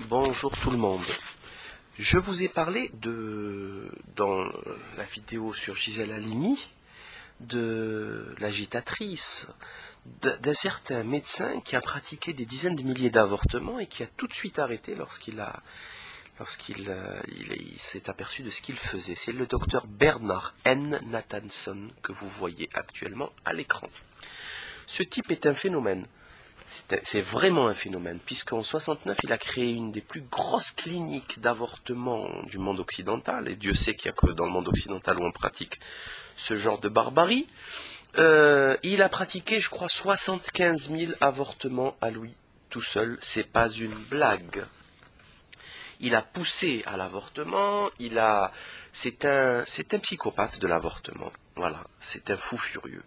Bonjour tout le monde. Je vous ai parlé dans la vidéo sur Gisèle Halimi, de l'agitatrice, d'un certain médecin qui a pratiqué des dizaines de milliers d'avortements et qui a tout de suite arrêté lorsqu'il s'est aperçu de ce qu'il faisait. C'est le docteur Bernard N. Nathanson que vous voyez actuellement à l'écran. Ce type est un phénomène. C'est vraiment un phénomène, puisqu'en 69, il a créé une des plus grosses cliniques d'avortement du monde occidental, et Dieu sait qu'il n'y a que dans le monde occidental où on pratique ce genre de barbarie. Il a pratiqué, je crois, 75 000 avortements à lui tout seul, c'est pas une blague. Il a poussé à l'avortement, c'est un psychopathe de l'avortement, voilà, c'est un fou furieux.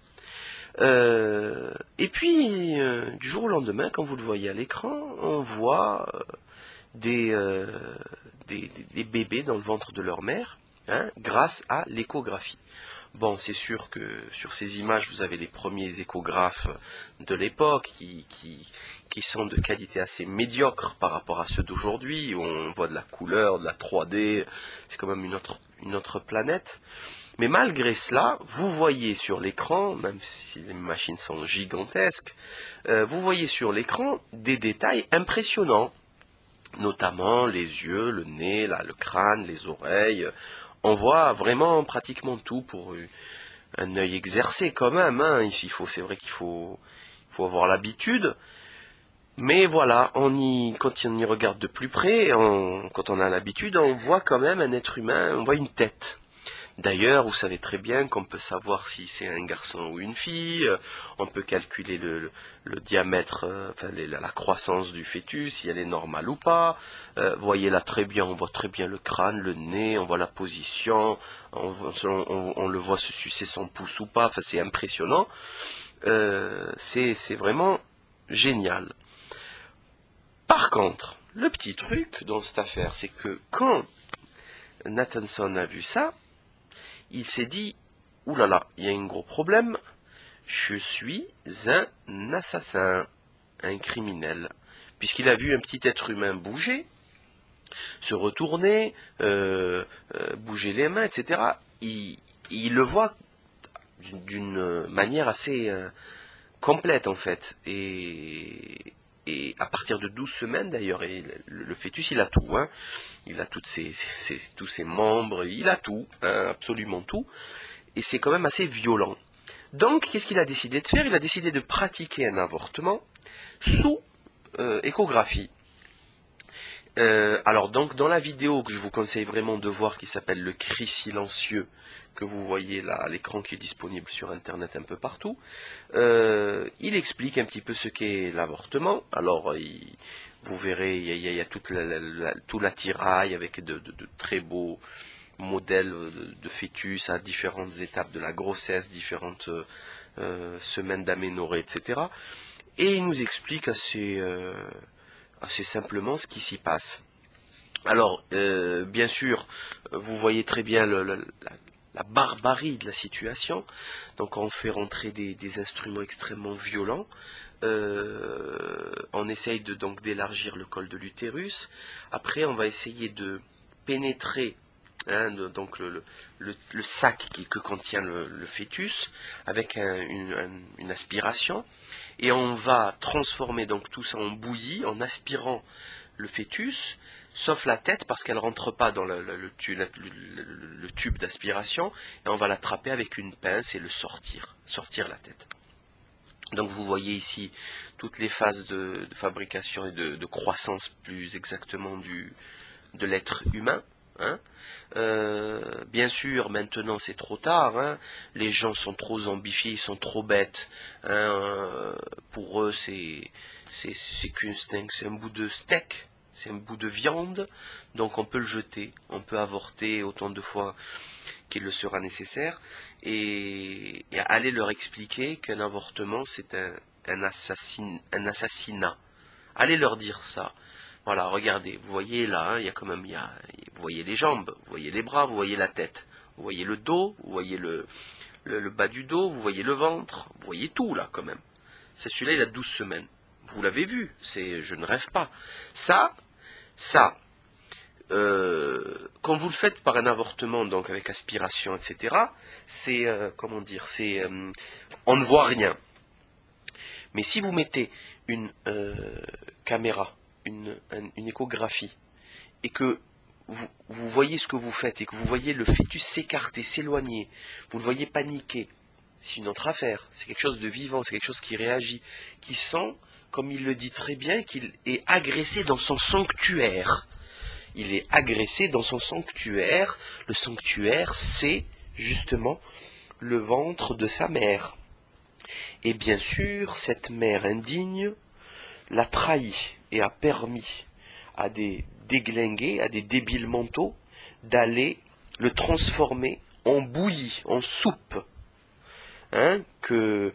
Et puis, du jour au lendemain, quand vous le voyez à l'écran, on voit des bébés dans le ventre de leur mère, grâce à l'échographie. Bon, c'est sûr que sur ces images, vous avez les premiers échographes de l'époque qui sont de qualité assez médiocre par rapport à ceux d'aujourd'hui, où on voit de la couleur, de la 3D, c'est quand même une autre planète. Mais malgré cela, vous voyez sur l'écran, même si les machines sont gigantesques, vous voyez sur l'écran des détails impressionnants, notamment les yeux, le nez, le crâne, les oreilles. On voit vraiment pratiquement tout pour un œil exercé quand même. C'est vrai qu'il faut avoir l'habitude. Mais voilà, quand on y regarde de plus près, quand on a l'habitude, on voit quand même un être humain, on voit une tête. D'ailleurs, vous savez très bien qu'on peut savoir si c'est un garçon ou une fille, on peut calculer le diamètre, la croissance du fœtus, si elle est normale ou pas. Voyez là très bien, on voit très bien le crâne, le nez, on voit la position, on le voit se sucer son pouce ou pas, enfin c'est impressionnant. C'est vraiment génial. Par contre, le petit truc dans cette affaire, c'est que quand Nathanson a vu ça, il s'est dit, oulala, il y a un gros problème, je suis un assassin, un criminel. Puisqu'il a vu un petit être humain bouger, se retourner, bouger les mains, etc. Il le voit d'une manière assez complète en fait. Et à partir de 12 semaines d'ailleurs, et le fœtus il a tout, il a tous ses membres, il a tout, absolument tout, et c'est quand même assez violent. Donc qu'est-ce qu'il a décidé de faire? Il a décidé de pratiquer un avortement sous échographie. Alors donc dans la vidéo que je vous conseille vraiment de voir, qui s'appelle le cri silencieux, que vous voyez là à l'écran, qui est disponible sur internet un peu partout, il explique un petit peu ce qu'est l'avortement. Alors vous verrez, il y a tout l'attirail avec de très beaux modèles de fœtus à différentes étapes de la grossesse, différentes semaines d'aménorrhée, etc. Et il nous explique assez simplement ce qui s'y passe. Alors, bien sûr, vous voyez très bien la barbarie de la situation. Donc on fait rentrer des instruments extrêmement violents. On essaye donc d'élargir le col de l'utérus. Après, on va essayer de pénétrer donc le sac que contient le fœtus avec une aspiration. Et on va transformer donc tout ça en bouillie en aspirant le fœtus, sauf la tête parce qu'elle ne rentre pas dans le tube d'aspiration, et on va l'attraper avec une pince et le sortir la tête. Donc vous voyez ici toutes les phases de fabrication et de croissance plus exactement de l'être humain. Bien sûr, maintenant c'est trop tard, les gens sont trop zombifiés, ils sont trop bêtes. Pour eux, c'est un bout de steak, c'est un bout de viande, donc on peut le jeter, on peut avorter autant de fois qu'il le sera nécessaire, et aller leur expliquer qu'un avortement c'est un assassinat. Allez leur dire ça. Voilà, regardez, vous voyez là, il y a quand même, vous voyez les jambes, vous voyez les bras, vous voyez la tête, vous voyez le dos, vous voyez le bas du dos, vous voyez le ventre, vous voyez tout là quand même. Celui-là, il a 12 semaines. Vous l'avez vu, je ne rêve pas. Ça, Ça, quand vous le faites par un avortement, donc avec aspiration, etc., c'est, comment dire, c'est, on ne voit rien. Mais si vous mettez une caméra, une échographie, et que vous voyez ce que vous faites, et que vous voyez le fœtus s'écarter, s'éloigner, vous le voyez paniquer, c'est une autre affaire, c'est quelque chose de vivant, c'est quelque chose qui réagit, qui sent, comme il le dit très bien, qu'il est agressé dans son sanctuaire. Il est agressé dans son sanctuaire. Le sanctuaire, c'est justement le ventre de sa mère. Et bien sûr, cette mère indigne l'a trahi et a permis à des déglingués, à des débiles mentaux, d'aller le transformer en bouillie, en soupe, hein, que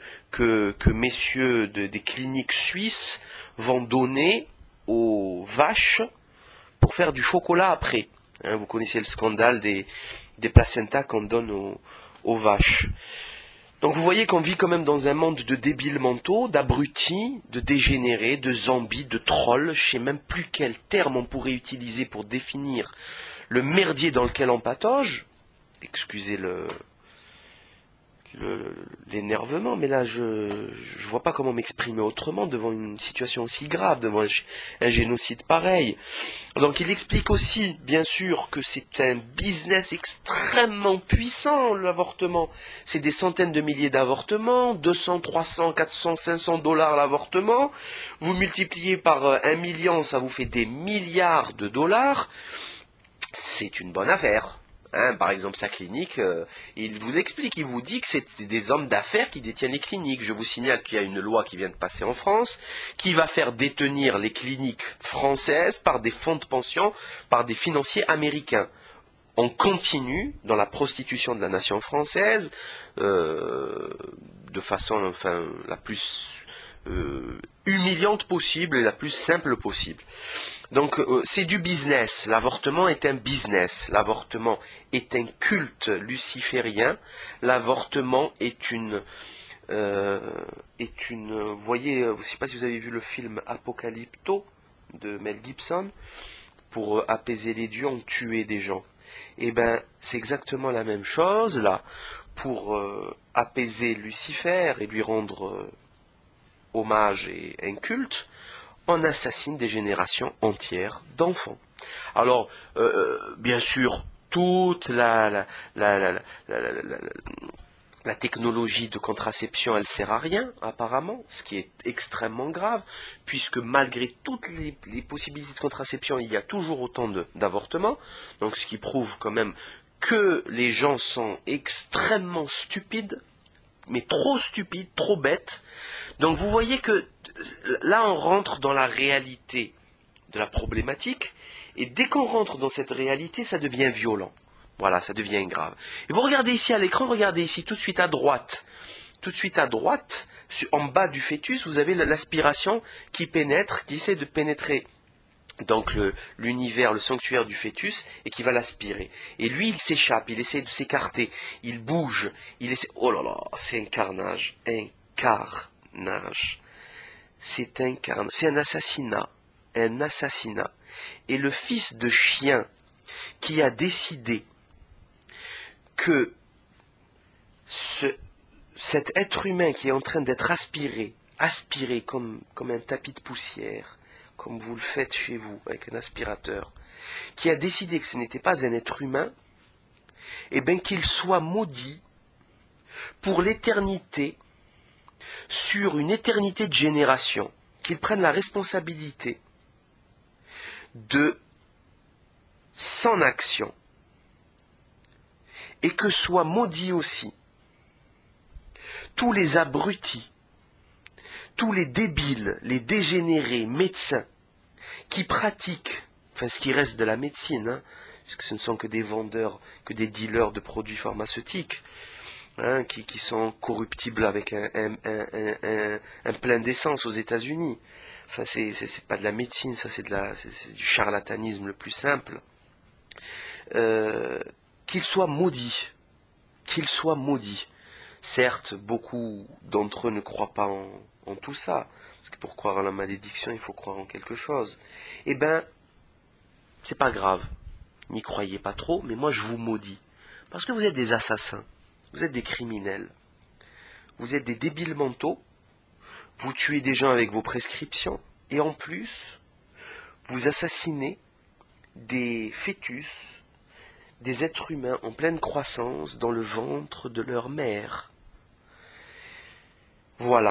messieurs des cliniques suisses vont donner aux vaches pour faire du chocolat après. Hein, vous connaissez le scandale des placentas qu'on donne aux vaches. Donc vous voyez qu'on vit quand même dans un monde de débiles mentaux, d'abrutis, de dégénérés, de zombies, de trolls. Je ne sais même plus quel terme on pourrait utiliser pour définir le merdier dans lequel on patauge. Excusez l'énervement, mais là je vois pas comment m'exprimer autrement devant une situation aussi grave, devant un génocide pareil. Donc il explique aussi, bien sûr, que c'est un business extrêmement puissant, l'avortement. C'est des centaines de milliers d'avortements, 200, 300, 400, 500 dollars l'avortement. Vous multipliez par 1 million, ça vous fait des milliards de dollars. C'est une bonne affaire. Hein, par exemple, sa clinique, il vous explique, il vous dit que c'est des hommes d'affaires qui détiennent les cliniques. Je vous signale qu'il y a une loi qui vient de passer en France, qui va faire détenir les cliniques françaises par des fonds de pension, par des financiers américains. On continue dans la prostitution de la nation française, de façon la plus humiliante possible et la plus simple possible. Donc c'est du business, l'avortement est un business, l'avortement est un culte luciférien, l'avortement est une, vous voyez, je ne sais pas si vous avez vu le film Apocalypto de Mel Gibson, pour apaiser les dieux, on tuait des gens. Eh bien, c'est exactement la même chose là, pour apaiser Lucifer et lui rendre hommage et un culte. On assassine des générations entières d'enfants. Alors, bien sûr, toute la technologie de contraception, elle sert à rien, apparemment, ce qui est extrêmement grave, puisque malgré toutes les possibilités de contraception, il y a toujours autant d'avortements, donc ce qui prouve quand même que les gens sont extrêmement stupides, mais trop stupides, trop bêtes. Donc vous voyez que là on rentre dans la réalité de la problématique, et dès qu'on rentre dans cette réalité, ça devient violent. Voilà, ça devient grave. Et vous regardez ici à l'écran, regardez ici tout de suite à droite. Tout de suite à droite, en bas du fœtus, vous avez l'aspiration qui pénètre, qui essaie de pénétrer donc l'univers, le sanctuaire du fœtus, et qui va l'aspirer. Et lui, il s'échappe, il essaie de s'écarter, il bouge, il essaie... Oh là là, c'est un carnage, c'est un assassinat, Et le fils de chien qui a décidé que cet être humain qui est en train d'être aspiré comme un tapis de poussière, comme vous le faites chez vous avec un aspirateur, qui a décidé que ce n'était pas un être humain, et bien qu'il soit maudit pour l'éternité, sur une éternité de génération, qu'il prenne la responsabilité de son action, et que soient maudits aussi tous les abrutis, tous les débiles, les dégénérés médecins qui pratiquent, enfin ce qui reste de la médecine, hein, parce que ce ne sont que des vendeurs, que des dealers de produits pharmaceutiques, hein, qui sont corruptibles avec un plein d'essence aux États-Unis. Enfin, c'est pas de la médecine, ça c'est du charlatanisme le plus simple. Qu'ils soient maudits. Certes, beaucoup d'entre eux ne croient pas en tout ça, parce que pour croire en la malédiction, il faut croire en quelque chose. Eh bien, c'est pas grave. N'y croyez pas trop, mais moi je vous maudis. Parce que vous êtes des assassins, vous êtes des criminels, vous êtes des débiles mentaux, vous tuez des gens avec vos prescriptions, et en plus, vous assassinez des fœtus, des êtres humains en pleine croissance dans le ventre de leur mère. Voilà.